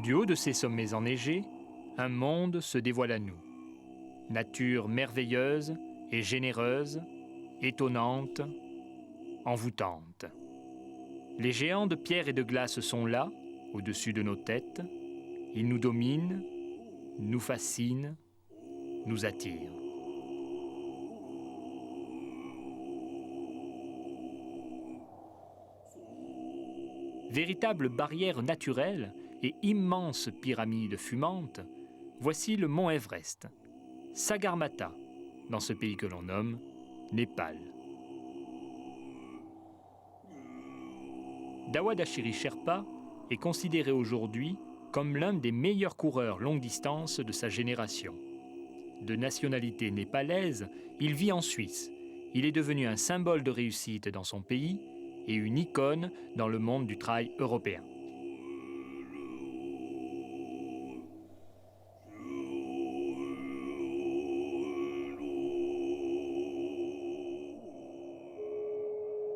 Du haut de ces sommets enneigés, un monde se dévoile à nous. Nature merveilleuse et généreuse, étonnante, envoûtante. Les géants de pierre et de glace sont là, au-dessus de nos têtes. Ils nous dominent, nous fascinent, nous attirent. Véritable barrière naturelle et immense pyramide fumante, voici le mont Everest, Sagarmatha, dans ce pays que l'on nomme Népal. Dawadashiri Sherpa est considéré aujourd'hui comme l'un des meilleurs coureurs longue distance de sa génération. De nationalité népalaise, il vit en Suisse. Il est devenu un symbole de réussite dans son pays et une icône dans le monde du trail européen.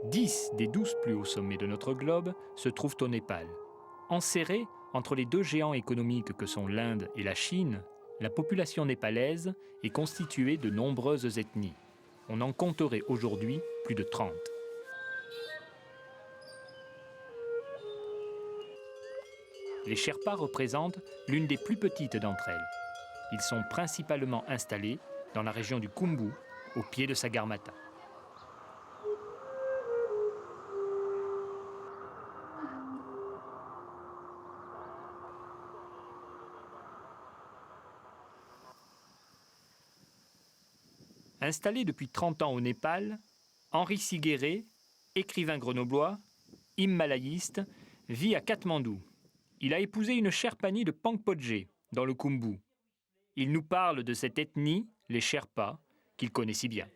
Dix des 12 plus hauts sommets de notre globe se trouvent au Népal. Enserrés entre les deux géants économiques que sont l'Inde et la Chine, la population népalaise est constituée de nombreuses ethnies. On en compterait aujourd'hui plus de 30. Les Sherpas représentent l'une des plus petites d'entre elles. Ils sont principalement installés dans la région du Khumbu, au pied de Sagarmatha. Installé depuis 30 ans au Népal, Henri Siguéré, écrivain grenoblois, himalayiste, vit à Katmandou. Il a épousé une Sherpanie de Pangpodje, dans le Khumbu. Il nous parle de cette ethnie, les Sherpas, qu'il connaît si bien.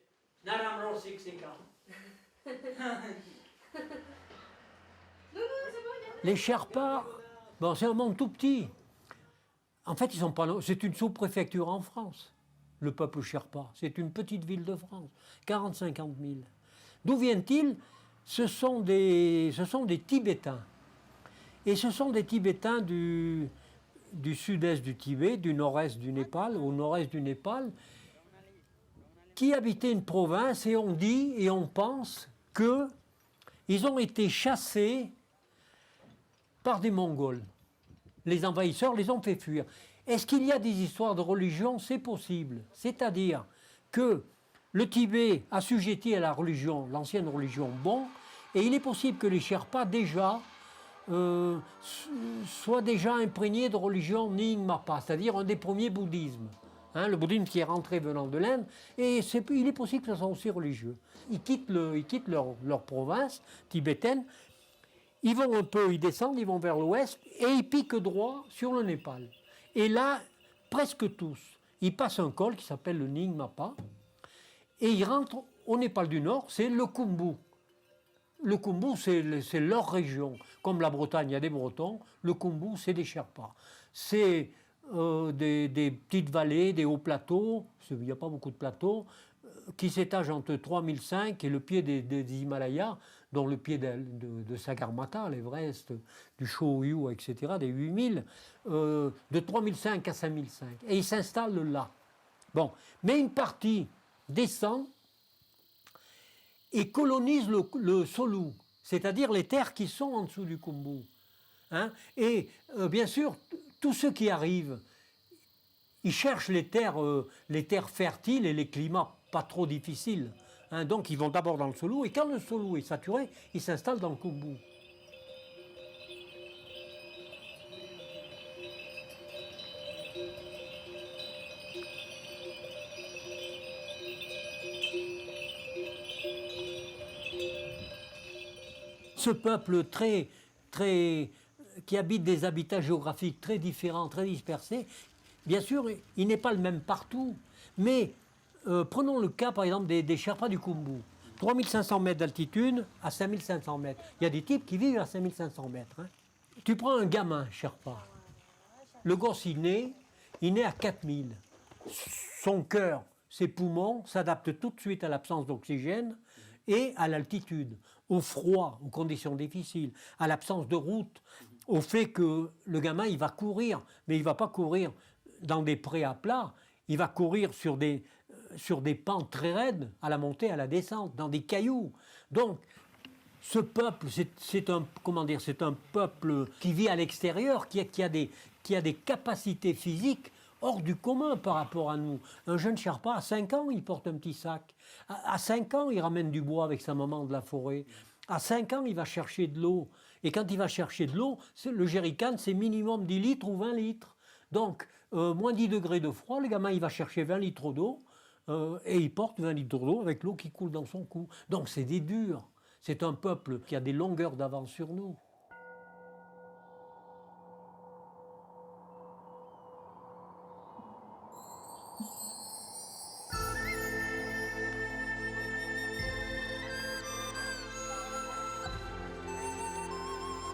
Les Sherpas, bon, c'est un monde tout petit. En fait, c'est une sous-préfecture en France. Le peuple Sherpa, c'est une petite ville de France, 40-50 000. D'où viennent-ils? Ce sont des Tibétains. Et ce sont des Tibétains du sud-est du Tibet, du nord-est du Népal, au nord-est du Népal, qui habitaient une province et on dit et on pense qu'ils ont été chassés par des Mongols. Les envahisseurs les ont fait fuir. Est-ce qu'il y a des histoires de religion? C'est possible. C'est-à-dire que le Tibet assujetti à la religion, l'ancienne religion, bon, et il est possible que les Sherpas soient déjà imprégnés de religion Nyingmapa, c'est-à-dire un des premiers bouddhismes. Le bouddhisme qui est rentré venant de l'Inde, et il est possible que ce soit aussi religieux. Ils quittent leur province tibétaine, ils vont un peu, ils descendent, ils vont vers l'ouest, et ils piquent droit sur le Népal. Et là, presque tous, ils passent un col qui s'appelle le Nyingmapa, et ils rentrent au Népal du Nord, c'est le Khumbu. Le Khumbu, c'est leur région. Comme la Bretagne, il y a des Bretons, le Khumbu, c'est des Sherpas. C'est des petites vallées, des hauts plateaux, il n'y a pas beaucoup de plateaux, qui s'étagent entre 3005 et le pied des Himalayas, dont le pied de Sagarmatha, l'Everest, du Cho-Oyu, etc., des 8000, de 3005 à 5005. Et ils s'installent là. Bon, mais une partie descend et colonise le Solu, c'est-à-dire les terres qui sont en dessous du Khumbu. Et bien sûr, tous ceux qui arrivent, ils cherchent les terres fertiles et les climats pas trop difficiles. Donc ils vont d'abord dans le Solu, et quand le Solu est saturé, ils s'installent dans le Khumbu. Ce peuple qui habite des habitats géographiques très différents, très dispersés, bien sûr, il n'est pas le même partout. Mais prenons le cas, par exemple, des Sherpas du Khumbu. 3500 mètres d'altitude à 5500 mètres. Il y a des types qui vivent à 5500 mètres. Tu prends un gamin Sherpa. Le gosse, il naît à 4000. Son cœur, ses poumons s'adaptent tout de suite à l'absence d'oxygène et à l'altitude, au froid, aux conditions difficiles, à l'absence de route. au fait que le gamin, il va courir, mais il ne va pas courir dans des prés à plat, il va courir sur des pentes très raides, à la montée, à la descente, dans des cailloux. Donc, ce peuple, c'est un peuple qui vit à l'extérieur, qui a des capacités physiques hors du commun par rapport à nous. Un jeune Sherpa, à 5 ans, il porte un petit sac. À 5 ans, il ramène du bois avec sa maman de la forêt. À 5 ans, il va chercher de l'eau. Et quand il va chercher de l'eau, le jerrycan, c'est minimum 10 litres ou 20 litres. Donc, moins 10 degrés de froid, le gamin, il va chercher 20 litres d'eau et il porte 20 litres d'eau avec l'eau qui coule dans son cou. Donc, c'est des durs. C'est un peuple qui a des longueurs d'avance sur nous.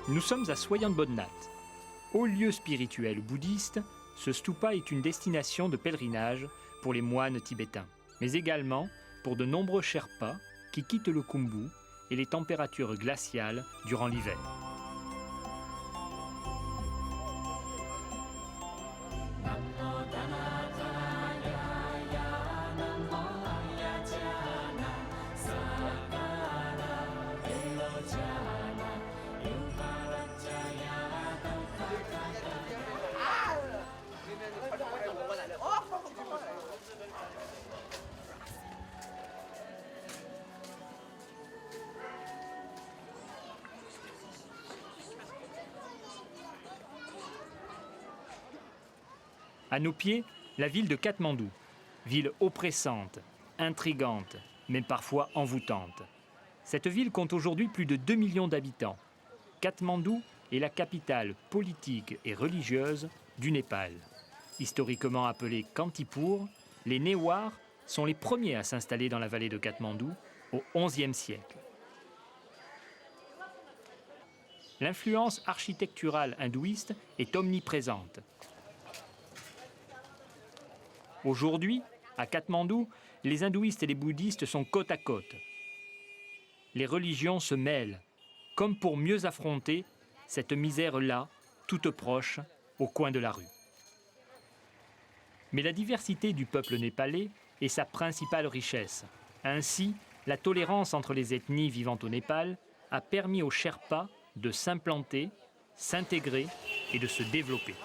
Nous sommes à Soyan Bodnat. Haut lieu spirituel bouddhiste, ce stupa est une destination de pèlerinage pour les moines tibétains, mais également pour de nombreux Sherpas qui quittent le Khumbu et les températures glaciales durant l'hiver. À nos pieds, la ville de Katmandou, ville oppressante, intrigante, mais parfois envoûtante. Cette ville compte aujourd'hui plus de 2 millions d'habitants. Katmandou est la capitale politique et religieuse du Népal. Historiquement appelée Kantipur, les Newars sont les premiers à s'installer dans la vallée de Katmandou au XIe siècle. L'influence architecturale hindouiste est omniprésente. Aujourd'hui, à Katmandou, les hindouistes et les bouddhistes sont côte à côte. Les religions se mêlent, comme pour mieux affronter cette misère-là, toute proche, au coin de la rue. Mais la diversité du peuple népalais est sa principale richesse. Ainsi, la tolérance entre les ethnies vivant au Népal a permis aux Sherpas de s'implanter, s'intégrer et de se développer.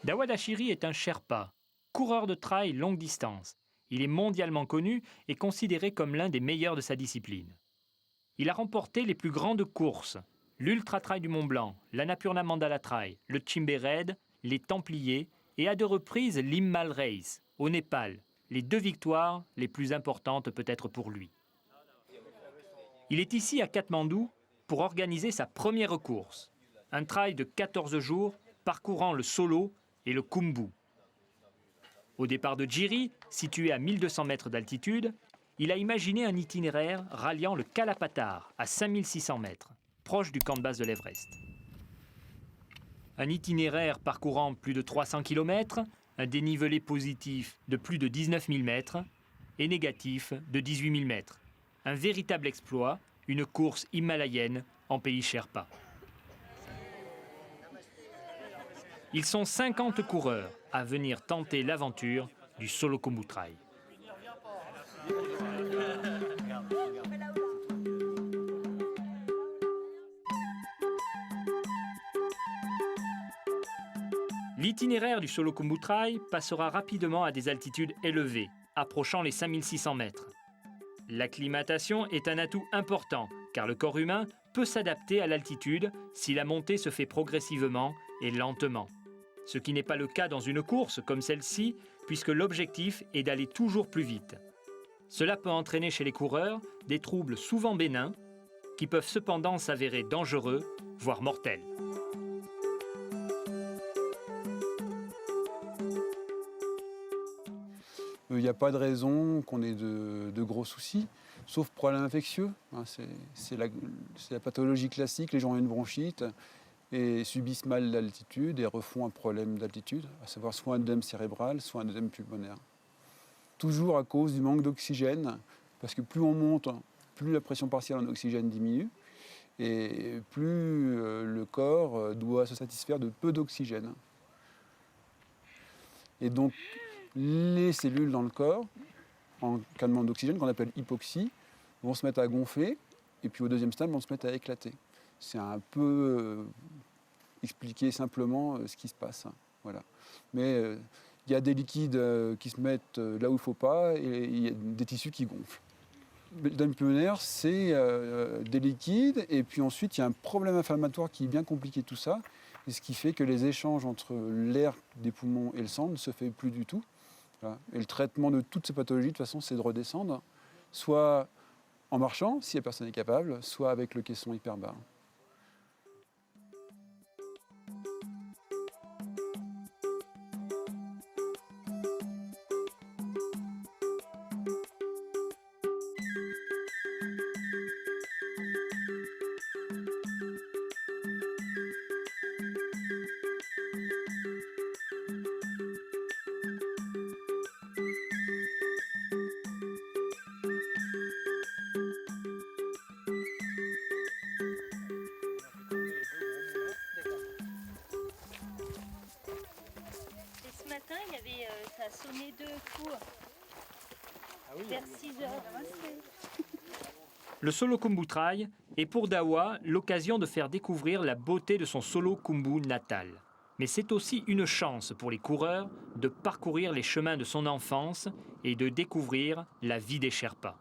Dawad Ashiri est un Sherpa, coureur de trail longue distance. Il est mondialement connu et considéré comme l'un des meilleurs de sa discipline. Il a remporté les plus grandes courses, l'Ultra Trail du Mont Blanc, l'Annapurna Mandala Trail, le Chimbe Raid, les Templiers et à 2 reprises l'Himmal Race, au Népal, les 2 victoires les plus importantes peut-être pour lui. Il est ici à Katmandou pour organiser sa première course, un trail de 14 jours parcourant le Solo et le Khumbu. Au départ de Jiri, situé à 1200 mètres d'altitude, il a imaginé un itinéraire ralliant le Kalapatar à 5600 mètres, proche du camp de base de l'Everest. Un itinéraire parcourant plus de 300 km, un dénivelé positif de plus de 19 000 mètres et négatif de 18 000 mètres. Un véritable exploit, une course himalayenne en pays Sherpa. Ils sont 50 coureurs à venir tenter l'aventure du Solo Khumbu Trail. L'itinéraire du Solo Khumbu Trail passera rapidement à des altitudes élevées, approchant les 5600 mètres. L'acclimatation est un atout important, car le corps humain peut s'adapter à l'altitude si la montée se fait progressivement et lentement. Ce qui n'est pas le cas dans une course comme celle-ci, puisque l'objectif est d'aller toujours plus vite. Cela peut entraîner chez les coureurs des troubles souvent bénins, qui peuvent cependant s'avérer dangereux, voire mortels. Il n'y a pas de raison qu'on ait de gros soucis, sauf problème infectieux. Hein, c'est la pathologie classique, les gens ont une bronchite et subissent mal l'altitude et refont un problème d'altitude, à savoir soit un œdème cérébral, soit un œdème pulmonaire. Toujours à cause du manque d'oxygène, parce que plus on monte, plus la pression partielle en oxygène diminue, et plus le corps doit se satisfaire de peu d'oxygène. Et donc, les cellules dans le corps, en cas de manque d'oxygène, qu'on appelle hypoxie, vont se mettre à gonfler, et puis au deuxième stade, vont se mettre à éclater. C'est un peu expliquer simplement ce qui se passe. Hein, voilà. Mais il y a des liquides qui se mettent là où il ne faut pas, et il y a des tissus qui gonflent. L'œdème pulmonaire, c'est des liquides, et puis ensuite, il y a un problème inflammatoire qui est bien compliqué tout ça, et ce qui fait que les échanges entre l'air des poumons et le sang ne se fait plus du tout. Voilà. Et le traitement de toutes ces pathologies, de toute façon, c'est de redescendre, soit en marchant, si la personne est capable, soit avec le caisson hyperbare. Ça a sonné 2 coups vers 6 heures. Le solo Khumbu Trail est pour Dawa l'occasion de faire découvrir la beauté de son solo Khumbu natal. Mais c'est aussi une chance pour les coureurs de parcourir les chemins de son enfance et de découvrir la vie des Sherpas.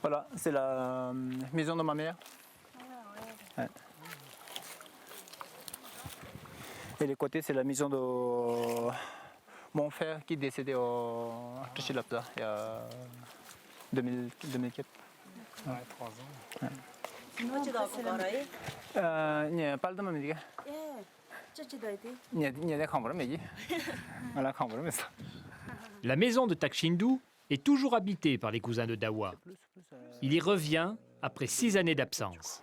Voilà, c'est la maison de ma mère. Ouais. Et les côtés, c'est la maison de mon frère qui est décédé au Tushilapta il y a 2004. Ouais, 3 ans. Ouais. La maison de Takshindu est toujours habité par les cousins de Dawa. Il y revient après 6 années d'absence.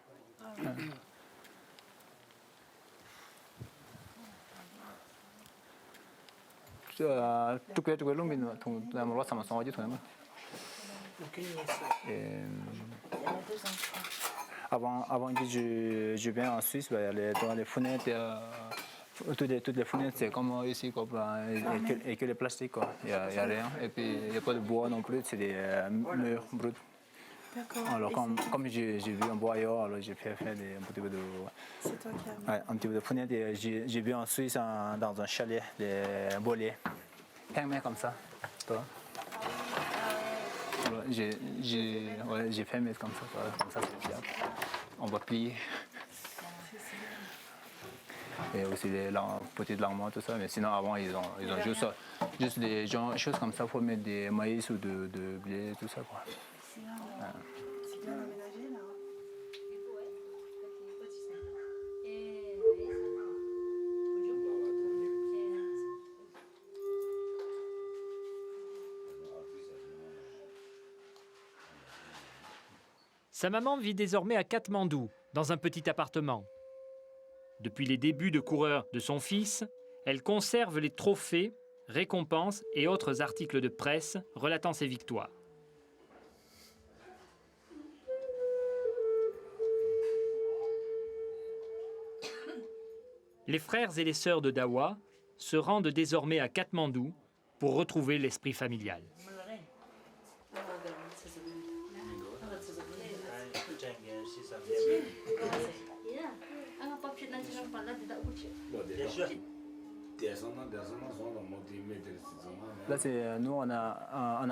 Avant que je vienne en Suisse, dans les fenêtres, toutes les fenêtres, c'est comme ici, quoi, et que les plastiques, quoi. Il n'y a rien. Et puis, il n'y a pas de bois non plus, c'est des murs bruts. Alors, comme j'ai vu un bois ailleurs, alors j'ai fait un petit peu de... C'est toi qui as mis. Ouais, un petit peu de fenêtre. J'ai vu en Suisse, dans un chalet, des bolets. Comme ça. Toi. J'ai fait mettre comme ça c'est fiable. On va plier. Et aussi des petites larmes, tout ça. Mais sinon, avant, ils ont juste des choses comme ça pour mettre des maïs ou de blé, tout ça, quoi. C'est bien aménagé, là. Sa maman vit désormais à Katmandou, dans un petit appartement. Depuis les débuts de coureur de son fils, elle conserve les trophées, récompenses et autres articles de presse relatant ses victoires. Les frères et les sœurs de Dawa se rendent désormais à Katmandou pour retrouver l'esprit familial. Là, nous, on a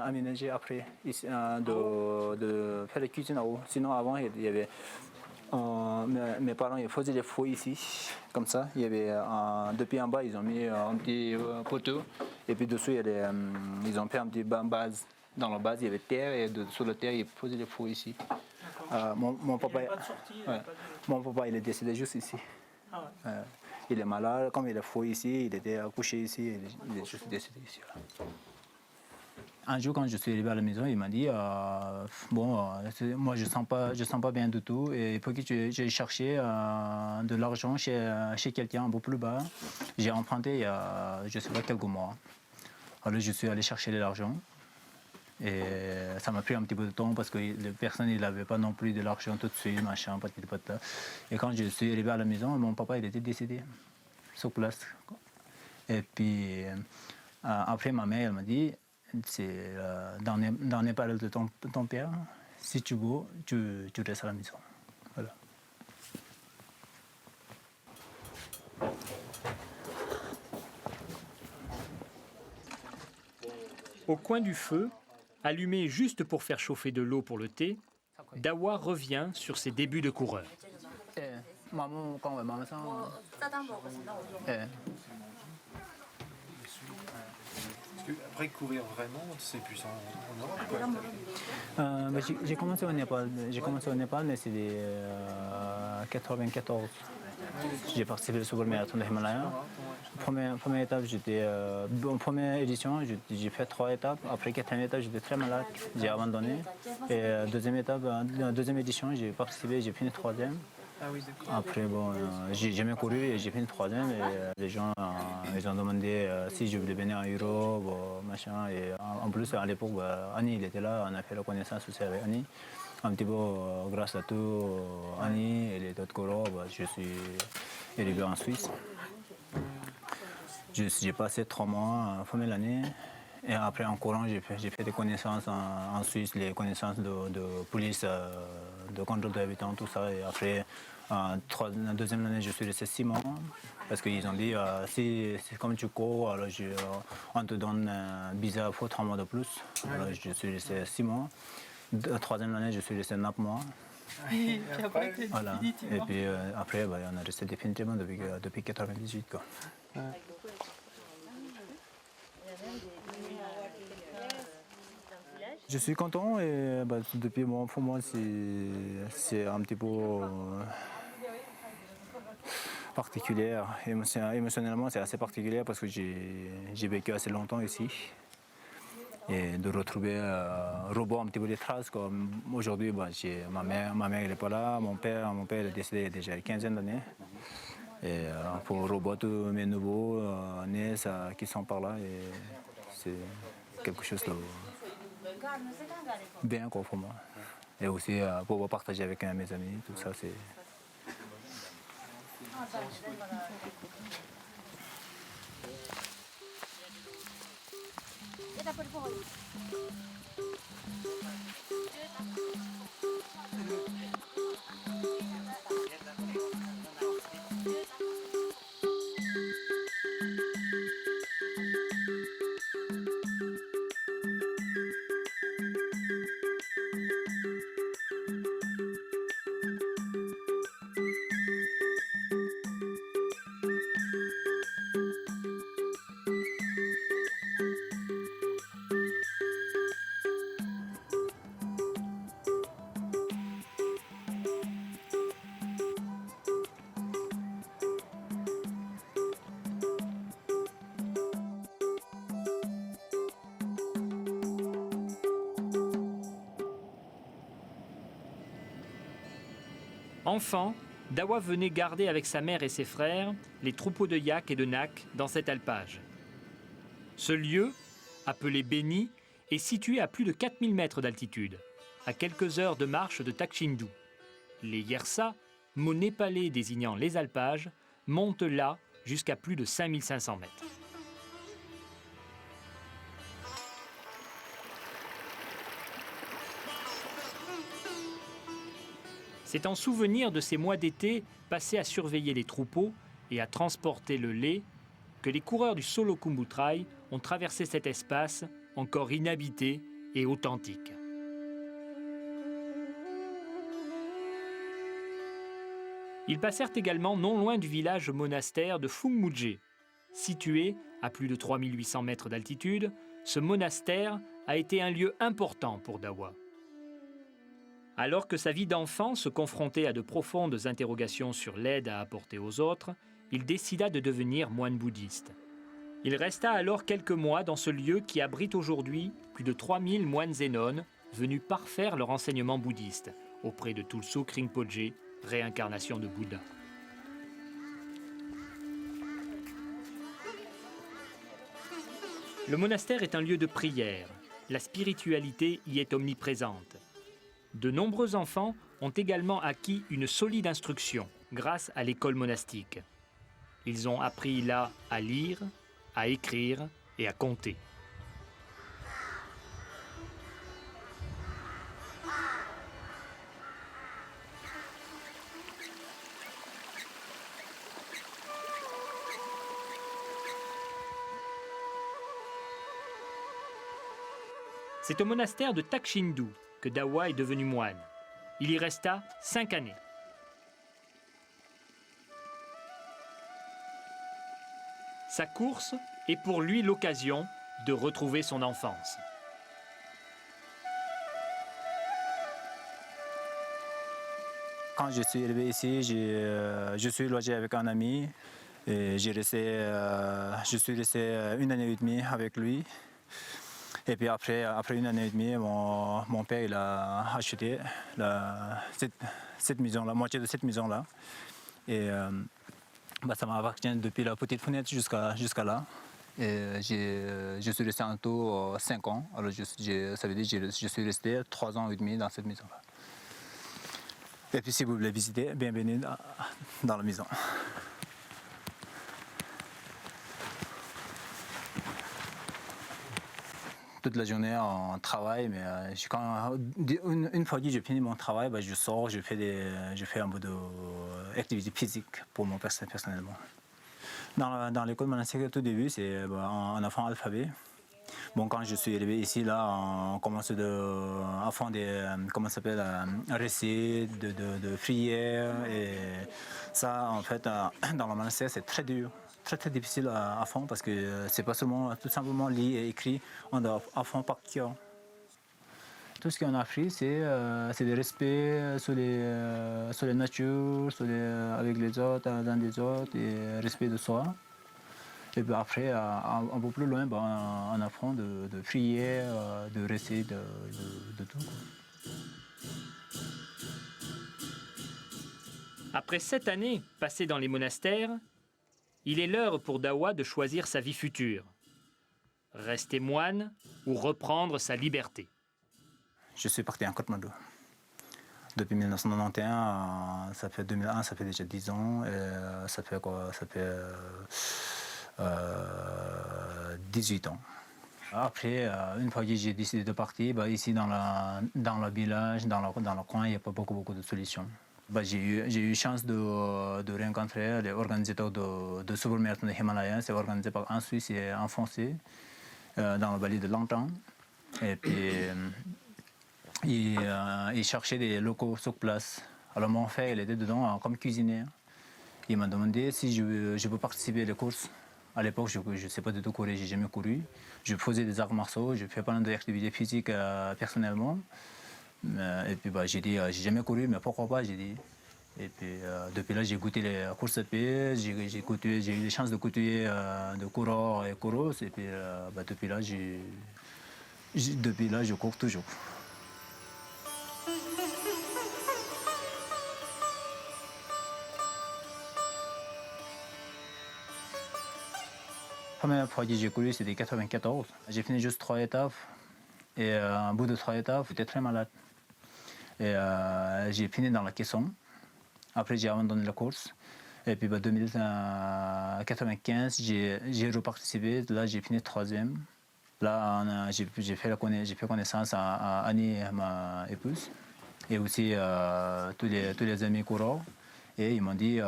aménagé après ici, de faire la cuisine en haut. Sinon, avant, il y avait... mes parents ils faisaient des fouilles ici, comme ça. Il y avait depuis en bas, ils ont mis un petit poteau. Et puis dessous, ils ont fait un petit base. Dans la base, il y avait terre et sous la terre, ils faisaient des fouilles ici. Mon papa, mon papa, il est décédé juste ici. Il est malade, comme il est fou ici, il était accouché ici, il est juste décédé ici. Là. Un jour, quand je suis arrivé à la maison, il m'a dit moi, je sens pas bien du tout. Et il faut que j'ai cherché de l'argent chez quelqu'un un peu plus bas. J'ai emprunté il y a, je sais pas, quelques mois. Alors, je suis allé chercher de l'argent. Et ça m'a pris un petit peu de temps parce que les personnes n'avaient pas non plus de l'argent tout de suite, machin, patati patata. Et quand je suis arrivé à la maison, mon papa, il était décédé sur place. Et puis, après, ma mère, elle m'a dit, c'est dans les paroles de ton père, si tu veux, tu restes à la maison. Voilà. Au coin du feu, allumé juste pour faire chauffer de l'eau pour le thé, Dawa revient sur ses débuts de coureur. Après courir vraiment, c'est plus en Europe. J'ai commencé au Népal, mais c'est 94. J'ai participé au marathon de Himalaya. Première étape, en première édition, j'ai fait 3 étapes. Après 4e étape, j'étais très malade, j'ai abandonné. Et deuxième édition, j'ai participé, j'ai fini 3e. Après, j'ai jamais couru et j'ai fini 3e. Et les gens ils ont demandé si je voulais venir en Europe, machin. Et en plus, à l'époque, Annie il était là, on a fait la connaissance aussi avec Annie. Un petit peu grâce à tout, Annie et les autres collègues, je suis arrivé en Suisse. J'ai passé 3 mois à fin de l'année. Et après, en courant, j'ai fait des connaissances en Suisse, les connaissances de police, de contrôle des habitants, tout ça. Et après, en 2e année, je suis resté 6 mois. Parce qu'ils ont dit, si comme tu cours, alors on te donne un visa pour 3 mois de plus. Alors, je suis resté 6 mois. 3e année, je suis resté 9 mois. Et puis après, Voilà. Et puis après, on est resté définitivement depuis 1998. Quoi. Je suis content et depuis pour moi, c'est un petit peu particulier. Émotionnellement, c'est assez particulier parce que j'ai vécu assez longtemps ici. Et de retrouver revoir un petit peu les traces. Comme aujourd'hui, ma mère elle n'est pas là, mon père est décédé déjà il y a une 15aine d'années. Et pour revoir tous mes nouveaux nés qui sont par là, et c'est quelque chose de bien quoi, pour moi. Et aussi pouvoir partager avec mes amis, tout ça, c'est... Enfant, Dawa venait garder avec sa mère et ses frères les troupeaux de yak et de nak dans cet alpage. Ce lieu, appelé Beni, est situé à plus de 4000 mètres d'altitude, à quelques heures de marche de Takchindou. Les Yersa, mot népalais désignant les alpages, montent là jusqu'à plus de 5500 mètres. C'est en souvenir de ces mois d'été passés à surveiller les troupeaux et à transporter le lait que les coureurs du Solo Khumbu Trail ont traversé cet espace encore inhabité et authentique. Ils passèrent également non loin du village monastère de Phungmudje. Situé à plus de 3800 mètres d'altitude, ce monastère a été un lieu important pour Dawa. Alors que sa vie d'enfant se confrontait à de profondes interrogations sur l'aide à apporter aux autres, il décida de devenir moine bouddhiste. Il resta alors quelques mois dans ce lieu qui abrite aujourd'hui plus de 3000 moines et nonnes venus parfaire leur enseignement bouddhiste auprès de Tulsuk Rinpoche, réincarnation de Bouddha. Le monastère est un lieu de prière. La spiritualité y est omniprésente. De nombreux enfants ont également acquis une solide instruction grâce à l'école monastique. Ils ont appris là à lire, à écrire et à compter. C'est au monastère de Takshindu que Dawa est devenu moine. Il y resta 5 années. Sa course est pour lui l'occasion de retrouver son enfance. Quand je suis arrivé ici, je suis logé avec un ami. Et je suis resté 1 année et demie avec lui. Et puis après 1 année et demie, mon père il a acheté cette maison, la moitié de cette maison-là. Et ça m'a appartenu depuis la petite fenêtre jusqu'à là. Et je suis resté en tout 5 ans. Alors ça veut dire que je suis resté 3 ans et demi dans cette maison-là. Et puis si vous voulez visiter, bienvenue dans la maison. Toute la journée on travaille, mais une fois que j'ai fini mon travail, je sors, je fais un peu d'activité physique pour moi personnellement. Dans l'école monastique, au tout début, c'est en enfant alphabet. Bon, quand je suis arrivé ici, là, on commence à faire des récits de prières. Et ça, en fait, dans le monastère, c'est très dur. Très difficile à fond parce que c'est pas seulement tout simplement lire et écrire, on doit à fond par cœur. Tout ce qu'on a appris, c'est le respect sur la nature, avec les autres, dans les autres, et respect de soi. Et puis après, un peu plus loin, on apprend de prier, de réciter, de tout. Après 7 années passées dans les monastères, il est l'heure pour Dawa de choisir sa vie future. Rester moine ou reprendre sa liberté. Je suis parti en Katmandou. Depuis 1991, ça fait 2001, ça fait déjà 10 ans. Et ça fait quoi? Ça fait 18 ans. Après, une fois que j'ai décidé de partir, ici dans le village, dans le coin, il n'y a pas beaucoup de solutions. J'ai eu chance de rencontrer les organisateurs de Supermarathon de Himalaya. C'est organisé par un Suisse et un Français dans le vallée de Langtang. Et puis, ils cherchaient des locaux sur place. Alors mon frère, il était dedans comme cuisinier. Il m'a demandé si je peux participer aux courses. À l'époque, je ne sais pas du tout courir, je n'ai jamais couru. Je faisais des arts martiaux, je fais plein d'activités physiques personnellement. Et puis j'ai dit, j'ai jamais couru, mais pourquoi pas, j'ai dit. Et puis depuis là, j'ai goûté les courses à pied, j'ai eu la chance de goûter de coureurs et coureuses. Et puis depuis là, je cours toujours. La première fois que j'ai couru, c'était 1994. J'ai fini juste 3 étapes. Et au bout de 3 étapes, j'étais très malade. Et j'ai fini dans la caisson. Après, j'ai abandonné la course. Et puis, en 1995, j'ai reparticipé. Là, j'ai fini 3e. Là, j'ai fait connaissance à Annie, ma épouse, et aussi tous les amis coureurs. Et ils m'ont dit,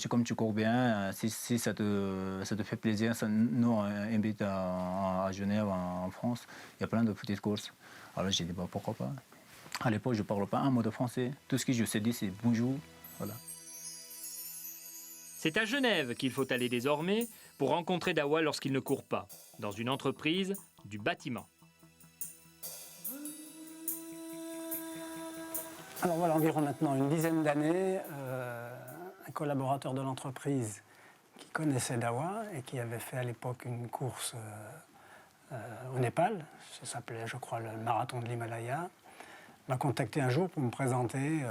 comme tu cours bien, si ça te fait plaisir, nous on invite à Genève, en France, il y a plein de petites courses. Alors j'ai dit, pourquoi pas. À l'époque, je ne parle pas un mot de français. Tout ce que je sais dire, c'est bonjour. Voilà. C'est à Genève qu'il faut aller désormais pour rencontrer Dawa lorsqu'il ne court pas, dans une entreprise du bâtiment. Alors voilà, environ maintenant une dizaine d'années, un collaborateur de l'entreprise qui connaissait Dawa et qui avait fait à l'époque une course au Népal, ça s'appelait je crois le marathon de l'Himalaya, m'a contacté un jour pour me présenter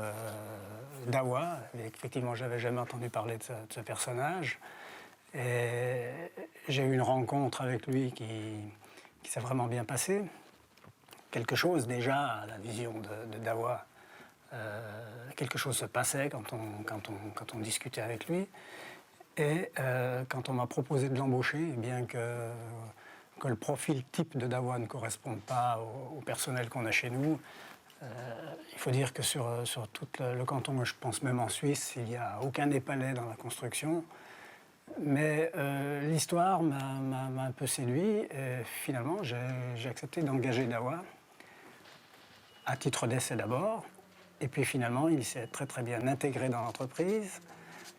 Dawa. Et effectivement, je n'avais jamais entendu parler de ce personnage. Et j'ai eu une rencontre avec lui qui s'est vraiment bien passée. Quelque chose déjà, à la vision de Dawa, quelque chose se passait quand on discutait avec lui. Et quand on m'a proposé de l'embaucher, bien que le profil type de Dawa ne corresponde pas au personnel qu'on a chez nous, il faut dire que sur tout le canton, je pense même en Suisse, il n'y a aucun Népalais dans la construction. Mais l'histoire m'a un peu séduit et finalement j'ai accepté d'engager Dawa, à titre d'essai d'abord. Et puis finalement, il s'est très très bien intégré dans l'entreprise,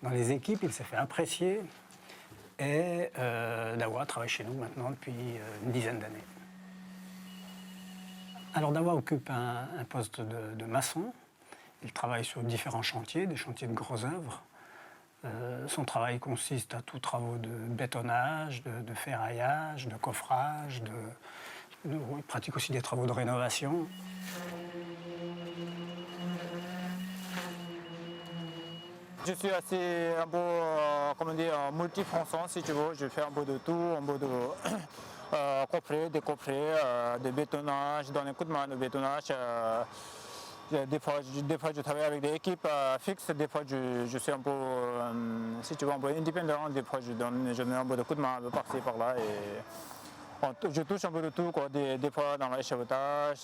dans les équipes, il s'est fait apprécier. Et Dawa travaille chez nous maintenant depuis une dizaine d'années. Alors Dawa occupe un poste de maçon. Il travaille sur différents chantiers, des chantiers de grosses œuvres. Son travail consiste à tous travaux de bétonnage, de ferraillage, de coffrage. Il pratique aussi des travaux de rénovation. Je suis assez un peu, multifonction si tu veux. Je fais un peu de tout, un peu de coffret, décoffret, de bétonnage, donner un coup de main de bétonnage. Des fois, je travaille avec des équipes fixes, des fois, je suis un peu, si tu veux, un peu indépendant. Des fois, je donne un peu de coup de main un peu par-ci, par-là. Je touche un peu de tout, quoi. Des fois dans l'échafaudage,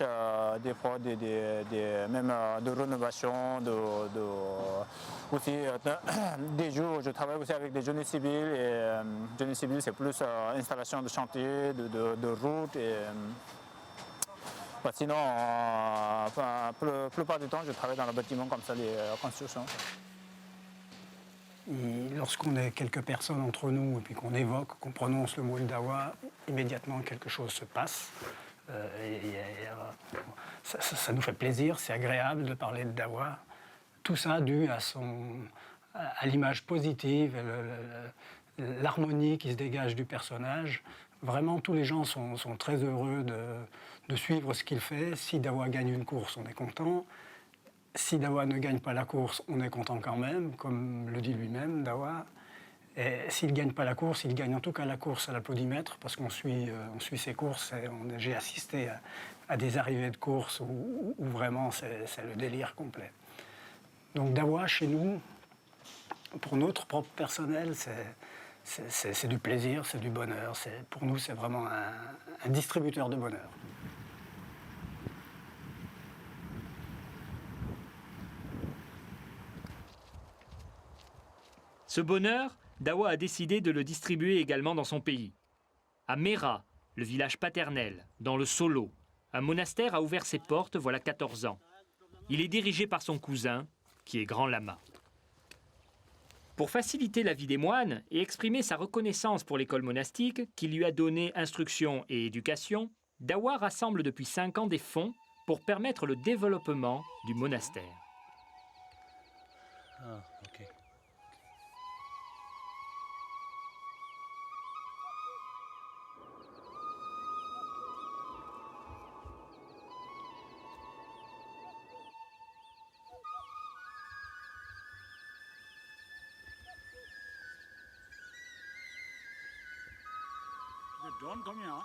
des fois même de rénovation, aussi des jours où je travaille aussi avec des génies civils. Et génie civil, c'est plus installation de chantier, de routes. Sinon, la plupart du temps, je travaille dans le bâtiment comme ça, les constructions. Lorsqu'on est quelques personnes entre nous et puis qu'on évoque, qu'on prononce le mot de Dawa, immédiatement quelque chose se passe. Ça nous fait plaisir, c'est agréable de parler de Dawa. Tout ça dû à l'image positive, l'harmonie qui se dégage du personnage. Vraiment, tous les gens sont très heureux de suivre ce qu'il fait. Si Dawa gagne une course, on est content. Si Dawa ne gagne pas la course, on est content quand même, comme le dit lui-même, Dawa. Et s'il ne gagne pas la course, il gagne en tout cas la course à l'applaudimètre, parce qu'on suit ses courses. Et j'ai assisté à des arrivées de course où vraiment c'est le délire complet. Donc Dawa, chez nous, pour notre propre personnel, c'est du plaisir, c'est du bonheur. Pour nous, c'est vraiment un distributeur de bonheur. Ce bonheur, Dawa a décidé de le distribuer également dans son pays. À Mera, le village paternel, dans le Solo, un monastère a ouvert ses portes voilà 14 ans. Il est dirigé par son cousin, qui est grand lama. Pour faciliter la vie des moines et exprimer sa reconnaissance pour l'école monastique qui lui a donné instruction et éducation, Dawa rassemble depuis 5 ans des fonds pour permettre le développement du monastère. Ah, ok. Don't come here.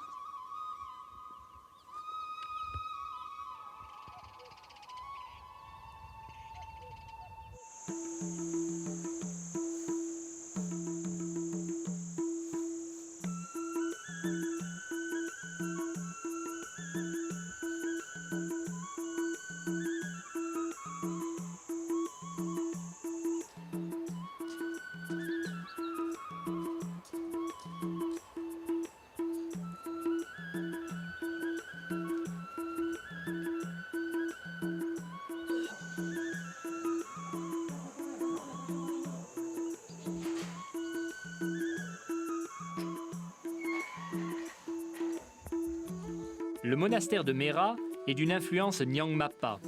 Le monastère de Mera est d'une influence Nyangmapa.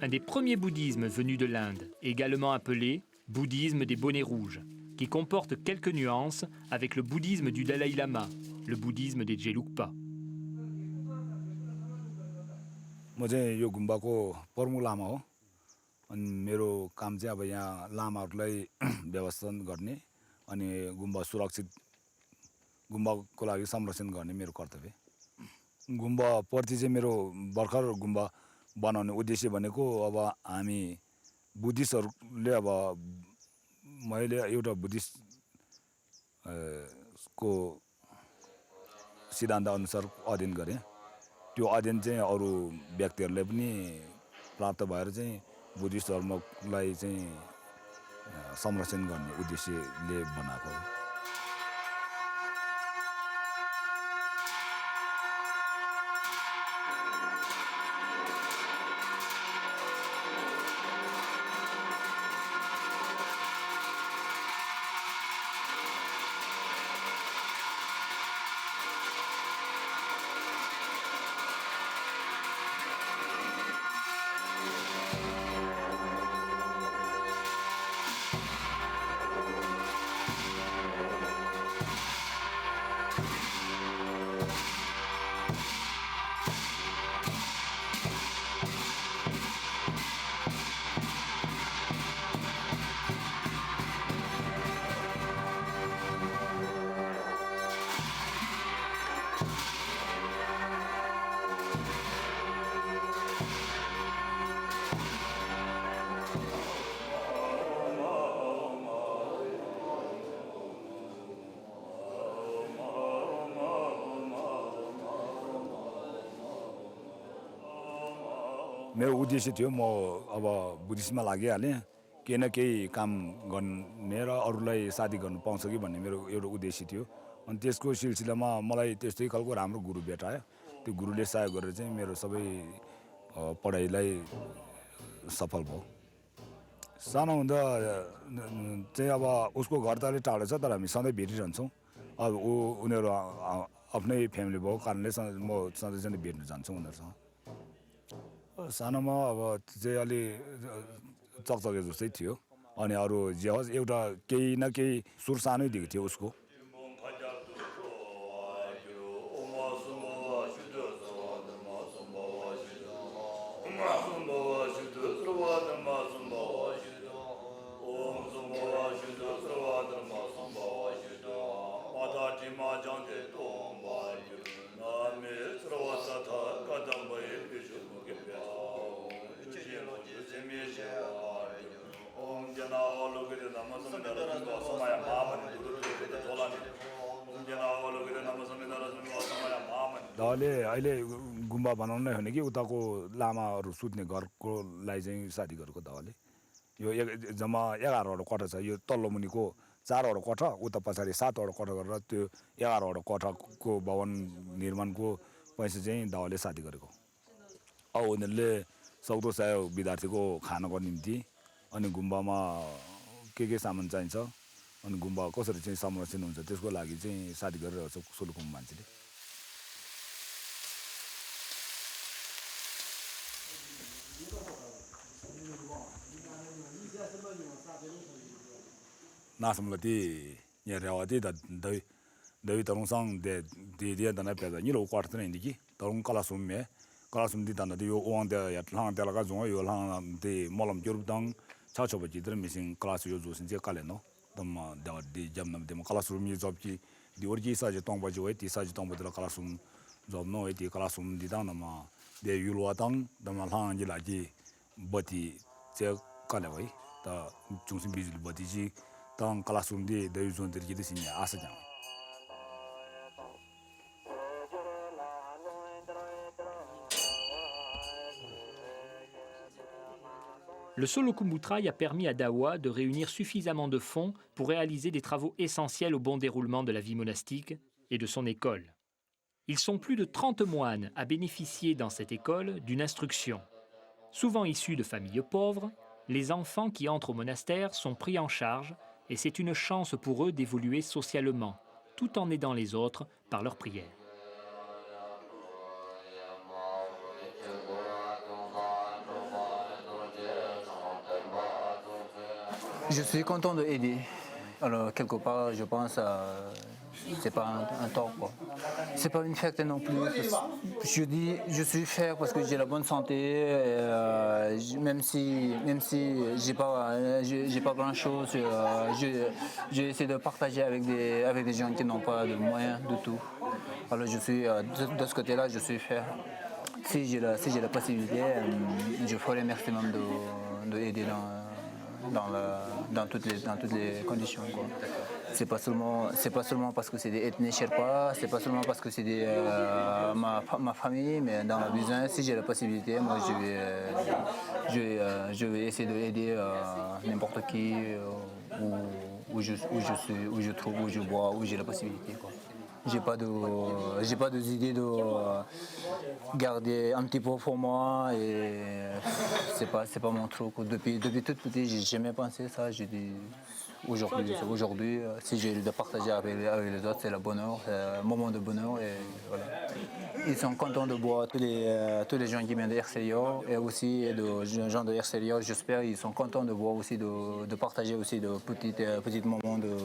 un des premiers bouddhismes venus de l'Inde, également appelé bouddhisme des bonnets rouges, qui comporte quelques nuances avec le bouddhisme du Dalai Lama, le bouddhisme des Gelugpa. म चाहिँ यो गुम्बाको प्रमुख लामा हो अनि मेरो काम चाहिँ अब यहाँ लामाहरूलाई व्यवस्थापन गर्ने अनि गुम्बा सुरक्षित गुम्बाको लागि संरक्षण गर्ने मेरो कर्तव्य गुम्बा प्रति चाहिँ मेरो भर्खर गुम्बा बनाउने उद्देश्य भनेको अब हामी बुद्धिस्टहरूले अब मैले एउटा बुद्धिस्ट को सिद्धान्त अनुसार अध्ययन गरेँ त्यो अध्ययन चाहिँ अरू व्यक्तिहरूले पनि प्राप्त भएर चाहिँ बुद्धिस्ट धर्मलाई चाहिँ संरक्षण गर्ने उद्देश्यले बनाएको हो मेरो उद्देश्य थियो म अब बुद्धिस्टमा लागिहालेँ केही न केही काम गर्ने र अरूलाई साथी गर्नु पाउँछ कि भन्ने मेरो एउटा उद्देश्य थियो अनि त्यसको सिलसिलामा मलाई त्यस्तै खालको राम्रो गुरु भेटायो त्यो गुरुले सहयोग गरेर चाहिँ मेरो सबै पढाइलाई सफल भयो सानो हुँदा चाहिँ अब उसको घर त अलिक टाढो छ तर हामी सधैँ भेटिरहन्छौँ अब उनीहरू आफ्नै फ्यामिली भएको कारणले म सधैँ भेट्न जान्छु उनीहरूसँग सानोमा अब चाहिँ अलि चकचके जस्तै थियो अनि अरू जे होस् एउटा केही न केही सुर सानैदेखि थियो उसको दावाले अहिले गुम्बा बनाउनै हो कि उताको लामाहरू सुत्ने घरको लागि चाहिँ साथी गरेको दावाले यो जम्मा 11वटा कोठा छ यो तल्लो मुनिको 4वटा कोठा उता पछाडि 7वटा कोठा गरेर त्यो 11वटा कोठाको भवन निर्माणको पैसा चाहिँ दावाले साथी गरेको अब उनीहरूले सक्दो चाह्यो विद्यार्थीको खानको निम्ति अनि गुम्बामा के सामान चाहिन्छ अनि गुम्बा कसरी चाहिँ संरक्षण हुन्छ त्यसको लागि चाहिँ साथी गरेर सोलुखुम मान्छेले 나섬라디 예라와디 더위 더롱상 데디야 다나 빼다 니로 쿼트네 인디기 더롱 칼라숨메 칼라숨디 다나디 요 오한데 야랑 데라가 종어 요랑데 몰람 겨루당 차초버지들 미신 클래스 요 조신제 칼레노 덤마 다디 잠남데 칼라숨이 접기 디오르기 사제 동바지 웨티 사제 동바들 칼라숨 접노 웨티 칼라숨 디다나마 데 유로아당 담말항지 라지 버티 제 칼레웨이 다 중심 비질 버티지 dans classroom de usons de signer à ce temps. Le Solokhumbutraï a permis à Dawa de réunir suffisamment de fonds pour réaliser des travaux essentiels au bon déroulement de la vie monastique et de son école. Ils sont plus de 30 moines à bénéficier dans cette école d'une instruction. Souvent issus de familles pauvres, les enfants qui entrent au monastère sont pris en charge et c'est une chance pour eux d'évoluer socialement, tout en aidant les autres par leurs prières. Je suis content d'aider. Alors, quelque part, je pense que c'est pas un tort, quoi. C'est pas une fierté non plus. Je dis, je suis fier parce que j'ai la bonne santé, même si j'ai pas grand chose, j'ai essayé de partager avec des gens qui n'ont pas de moyens du tout. Alors, je suis, de ce côté-là, je suis fier. Si j'ai la possibilité, je ferai le maximum d'aider dans toutes les conditions, quoi. C'est pas seulement parce que c'est des ethnies Sherpa, c'est pas seulement parce que c'est ma famille, mais dans la business, si j'ai la possibilité, moi je vais essayer d'aider n'importe qui où je trouve, où je vois, où j'ai la possibilité, quoi. J'ai pas d'idée de garder un petit peu pour moi et c'est pas mon truc. Depuis tout petit, j'ai jamais pensé ça. J'ai dit aujourd'hui, si j'ai de partager avec les autres, c'est le bonheur, c'est un moment de bonheur et voilà. Ils sont contents de voir tous les gens qui viennent de l'extérieur et aussi de gens de l'extérieur. J'espère ils sont contents de voir aussi de partager aussi de petits moments de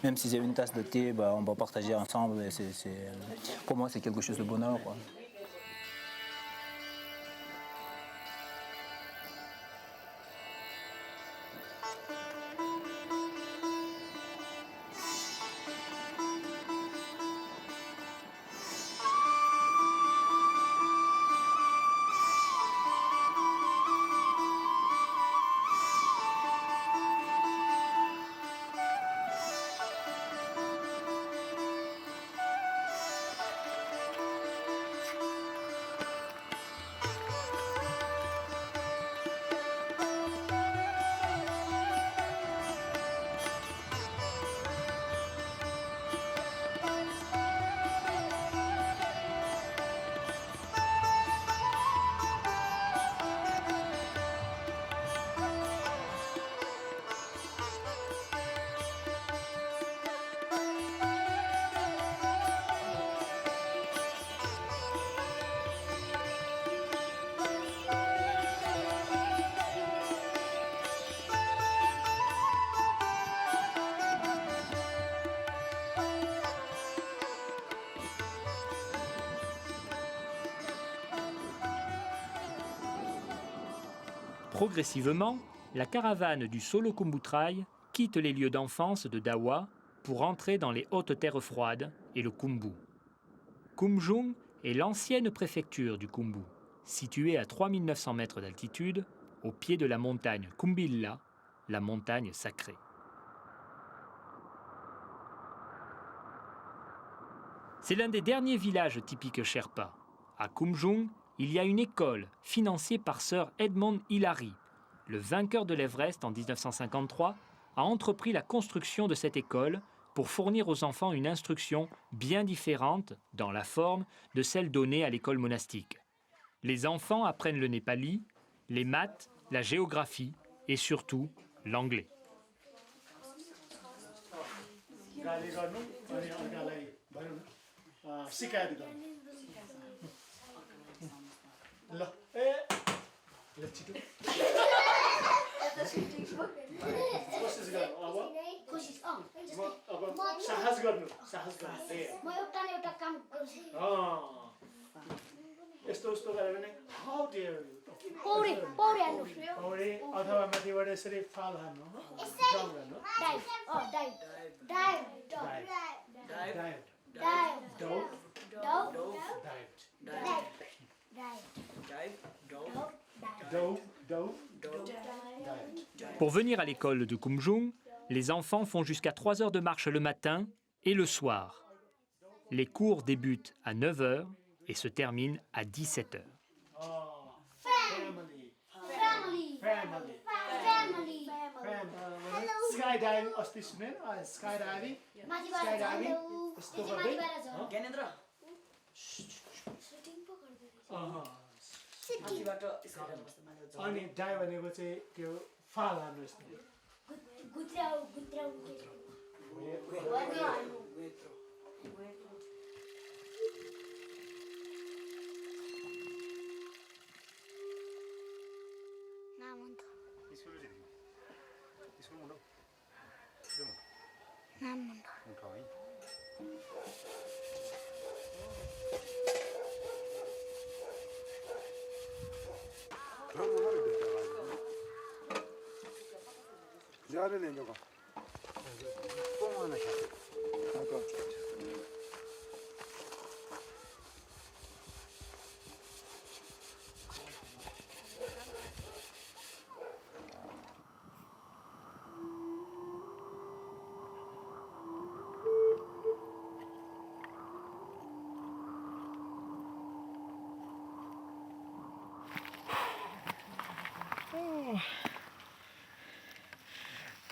même si c'est une tasse de thé, bah, on va partager ensemble. Et pour moi, c'est quelque chose de bonheur, quoi. Progressivement, la caravane du Solo Kumbutrai quitte les lieux d'enfance de Dawa pour entrer dans les hautes terres froides et le Kumbu. Kumjung est l'ancienne préfecture du Kumbu, située à 3900 mètres d'altitude, au pied de la montagne Kumbilla, la montagne sacrée. C'est l'un des derniers villages typiques Sherpa. À Kumjung, il y a une école financée par Sir Edmond Hillary. Le vainqueur de l'Everest en 1953 a entrepris la construction de cette école pour fournir aux enfants une instruction bien différente, dans la forme, de celle donnée à l'école monastique. Les enfants apprennent le népali, les maths, la géographie et surtout l'anglais. Pour venir à l'école de Kumjung, les enfants font jusqu'à 3 heures de marche le matin et le soir. Les cours débutent à 9 heures et se terminent à 17 heures. Skydiving अस्ति सुने skydiving skydiving यस्तो गर्दै ज्ञानेन्द्र माथिबाट अनि डाइ भनेको चाहिँ त्यो फाल हान्नु यस्तो गुत्राउ गुत्राउ नाम हुन्छ school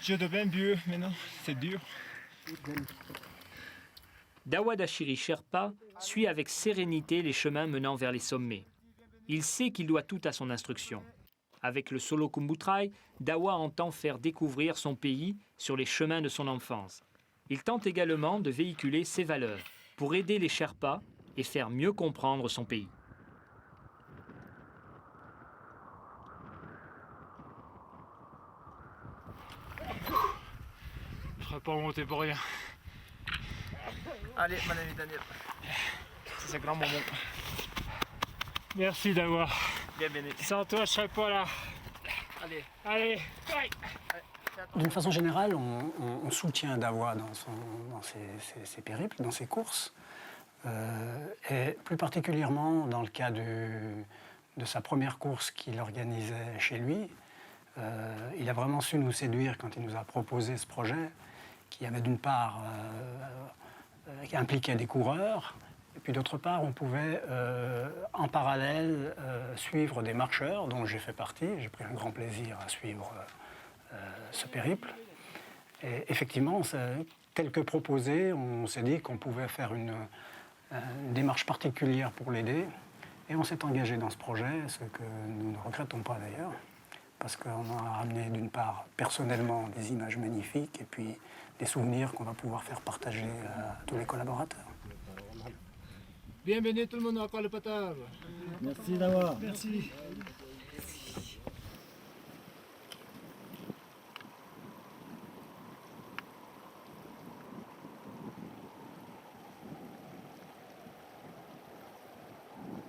Je deviens vieux maintenant, c'est dur. Dawa Dashiri Sherpa suit avec sérénité les chemins menant vers les sommets. Il sait qu'il doit tout à son instruction. Avec le Solo Kumbutrai, Dawa entend faire découvrir son pays sur les chemins de son enfance. Il tente également de véhiculer ses valeurs pour aider les Sherpas et faire mieux comprendre son pays. Je ne serais pas remonté pour rien. Allez, mon ami Daniel. C'est un grand moment. Merci Dawa. Bienvenue. Sans toi, je serais pas là. Allez. Allez. D'une façon générale, on soutient Dawa dans ses périples, dans ses courses. Et plus particulièrement dans le cas de sa première course qu'il organisait chez lui. Il a vraiment su nous séduire quand il nous a proposé ce projet, qui avait d'une part qui impliquait des coureurs, et puis d'autre part, on pouvait en parallèle suivre des marcheurs, dont j'ai fait partie. J'ai pris un grand plaisir à suivre ce périple. Et effectivement, tel que proposé, on s'est dit qu'on pouvait faire une démarche particulière pour l'aider. Et on s'est engagé dans ce projet, ce que nous ne regrettons pas d'ailleurs, parce qu'on a ramené d'une part personnellement des images magnifiques et puis des souvenirs qu'on va pouvoir faire partager à tous les collaborateurs. Bienvenue tout le monde à Kuala Lumpur. Merci d'avoir. Merci.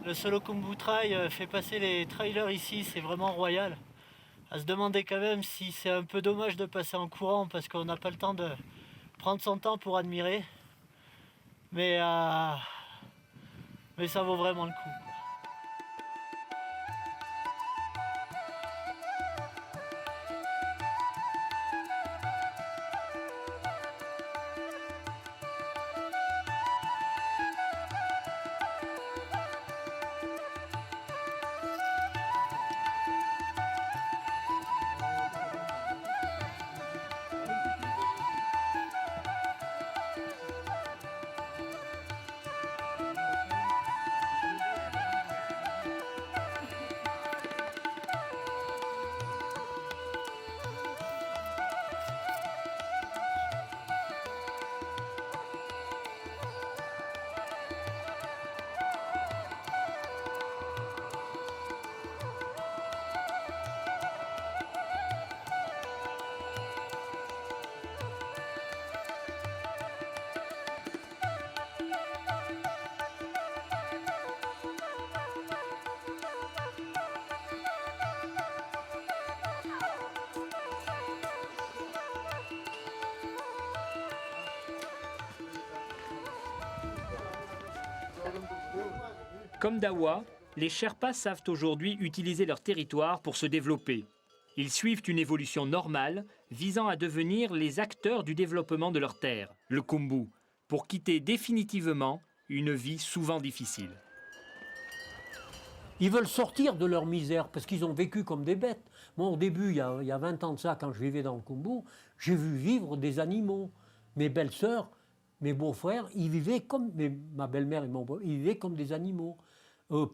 Le Solo Kumbutrai fait passer les trailers ici, c'est vraiment royal. À se demander quand même si c'est un peu dommage de passer en courant parce qu'on n'a pas le temps de prendre son temps pour admirer. Mais ça vaut vraiment le coup. Comme Dawa, les Sherpas savent aujourd'hui utiliser leur territoire pour se développer. Ils suivent une évolution normale visant à devenir les acteurs du développement de leur terre, le Khumbu, pour quitter définitivement une vie souvent difficile. Ils veulent sortir de leur misère parce qu'ils ont vécu comme des bêtes. Moi, au début, il y a 20 ans de ça, quand je vivais dans le Khumbu, j'ai vu vivre des animaux. Mes belles-sœurs, mes beaux-frères, ils vivaient comme... ma belle-mère et mon beau, ils vivaient comme des animaux.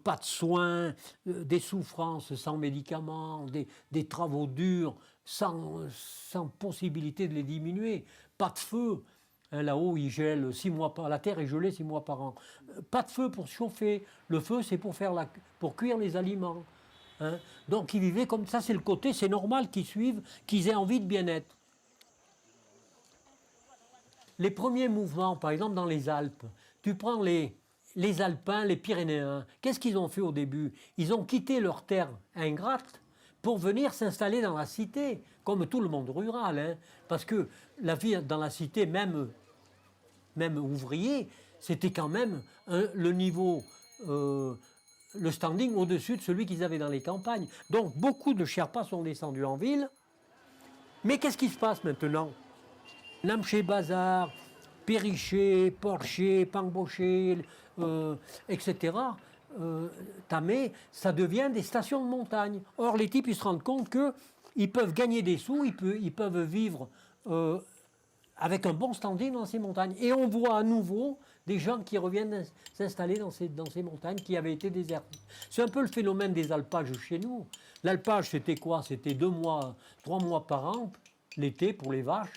Pas de soins, des souffrances sans médicaments, des travaux durs, sans possibilité de les diminuer. Pas de feu. Là-haut, il gèle 6 mois par la terre est gelée 6 mois par an. Pas de feu pour chauffer. Le feu, c'est pour cuire les aliments. Hein. Donc, ils vivaient comme ça. C'est le côté, c'est normal qu'ils suivent, qu'ils aient envie de bien-être. Les premiers mouvements, par exemple dans les Alpes, tu prends les Alpins, les Pyrénéens, qu'est-ce qu'ils ont fait au début? Ils ont quitté leur terre ingrate pour venir s'installer dans la cité, comme tout le monde rural. Hein, parce que la vie dans la cité, même ouvrier, c'était quand même le niveau, le standing au-dessus de celui qu'ils avaient dans les campagnes. Donc beaucoup de Sherpas sont descendus en ville. Mais qu'est-ce qui se passe maintenant? Namché Bazar, Périché, Porché, Pangboché, etc., Tamé, ça devient des stations de montagne. Or, les types, ils se rendent compte qu'ils peuvent gagner des sous, ils peuvent vivre avec un bon standing dans ces montagnes. Et on voit à nouveau des gens qui reviennent s'installer dans ces montagnes qui avaient été désertes. C'est un peu le phénomène des alpages chez nous. L'alpage, c'était quoi? C'était 2 mois, 3 mois par an, l'été pour les vaches.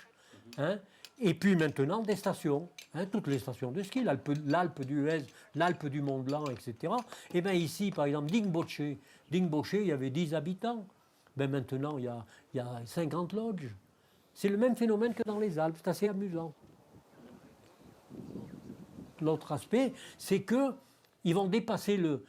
Hein, et puis maintenant, des stations, hein, toutes les stations de ski, l'Alpe d'Huez, l'Alpe du Mont Blanc, etc. Et bien ici, par exemple, Dingboché, il y avait 10 habitants. Ben maintenant, il y a 50 lodges. C'est le même phénomène que dans les Alpes, c'est assez amusant. L'autre aspect, c'est qu'ils vont dépasser le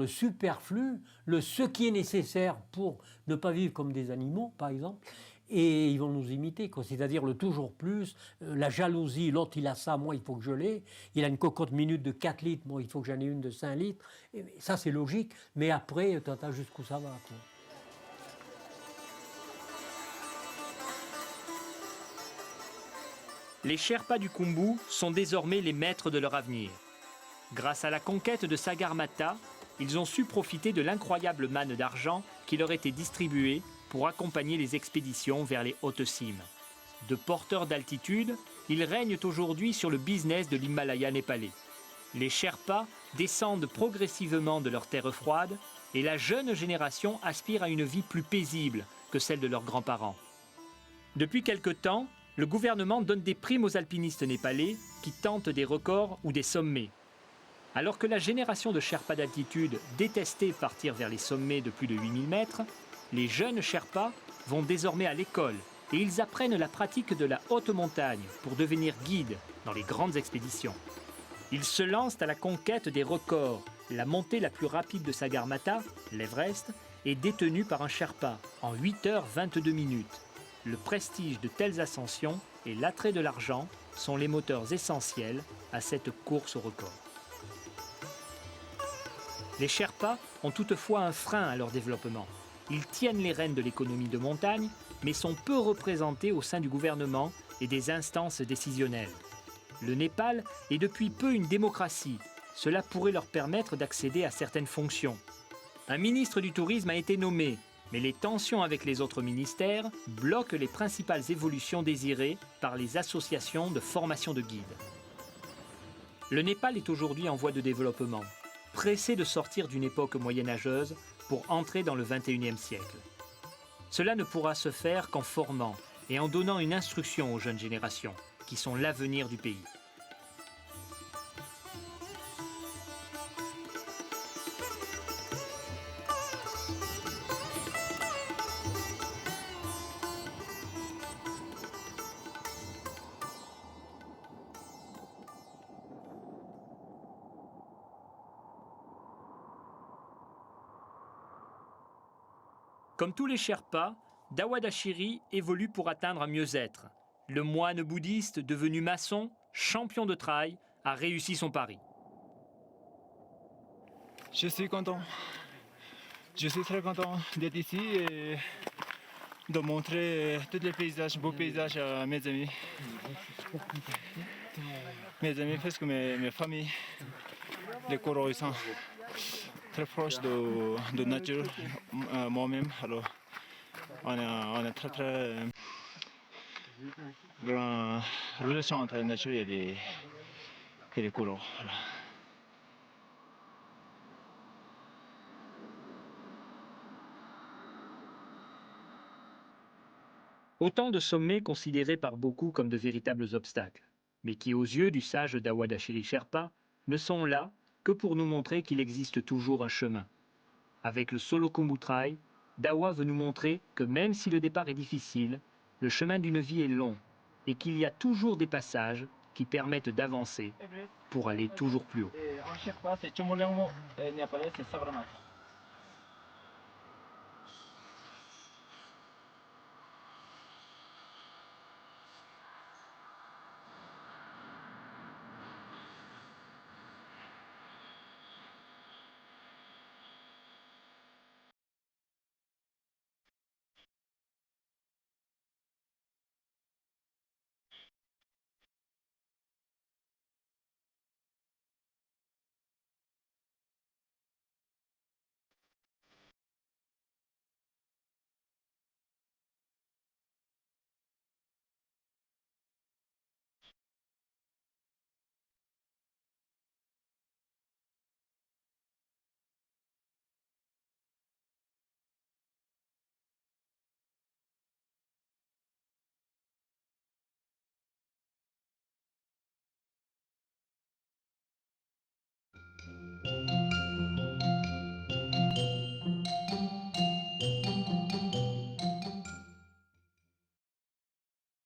superflu, ce qui est nécessaire pour ne pas vivre comme des animaux, par exemple. Et ils vont nous imiter, c'est-à-dire le toujours plus, la jalousie, l'autre il a ça, moi il faut que je l'ai, il a une cocotte minute de 4 litres, moi il faut que j'en ai une de 5 litres, et ça c'est logique, mais après, t'as jusqu'où ça va, quoi. Les Sherpas du Khumbu sont désormais les maîtres de leur avenir. Grâce à la conquête de Sagarmatha, ils ont su profiter de l'incroyable manne d'argent qui leur était distribuée pour accompagner les expéditions vers les hautes cimes. De porteurs d'altitude, ils règnent aujourd'hui sur le business de l'Himalaya népalais. Les Sherpas descendent progressivement de leurs terres froides et la jeune génération aspire à une vie plus paisible que celle de leurs grands-parents. Depuis quelque temps, le gouvernement donne des primes aux alpinistes népalais qui tentent des records ou des sommets. Alors que la génération de Sherpas d'altitude détestait partir vers les sommets de plus de 8000 mètres, les jeunes Sherpas vont désormais à l'école et ils apprennent la pratique de la haute montagne pour devenir guides dans les grandes expéditions. Ils se lancent à la conquête des records. La montée la plus rapide de Sagarmatha, l'Everest, est détenue par un Sherpa en 8h22. Le prestige de telles ascensions et l'attrait de l'argent sont les moteurs essentiels à cette course au record. Les Sherpas ont toutefois un frein à leur développement. Ils tiennent les rênes de l'économie de montagne, mais sont peu représentés au sein du gouvernement et des instances décisionnelles. Le Népal est depuis peu une démocratie. Cela pourrait leur permettre d'accéder à certaines fonctions. Un ministre du Tourisme a été nommé, mais les tensions avec les autres ministères bloquent les principales évolutions désirées par les associations de formation de guides. Le Népal est aujourd'hui en voie de développement, pressé de sortir d'une époque moyenâgeuse pour entrer dans le XXIe siècle. Cela ne pourra se faire qu'en formant et en donnant une instruction aux jeunes générations, qui sont l'avenir du pays. Comme tous les Sherpas, Dawa Dashiri évolue pour atteindre un mieux-être. Le moine bouddhiste devenu maçon, champion de trail, a réussi son pari. Je suis content. Je suis très content d'être ici et de montrer tous les paysages, beaux paysages à mes amis. Mes amis, presque mes familles. Les coraux, ils sont très proches de nature, moi-même. Alors, on a très grande relation entre la nature et les coraux. Voilà. Autant de sommets considérés par beaucoup comme de véritables obstacles, mais qui aux yeux du sage Dawa Dashiri Sherpa ne sont là que pour nous montrer qu'il existe toujours un chemin. Avec le Solo Khumbu Trail, Dawa veut nous montrer que même si le départ est difficile, le chemin d'une vie est long et qu'il y a toujours des passages qui permettent d'avancer pour aller toujours plus haut. En Sherpa, c'est Chomolengmo, et Népalais, c'est Sagarmatha.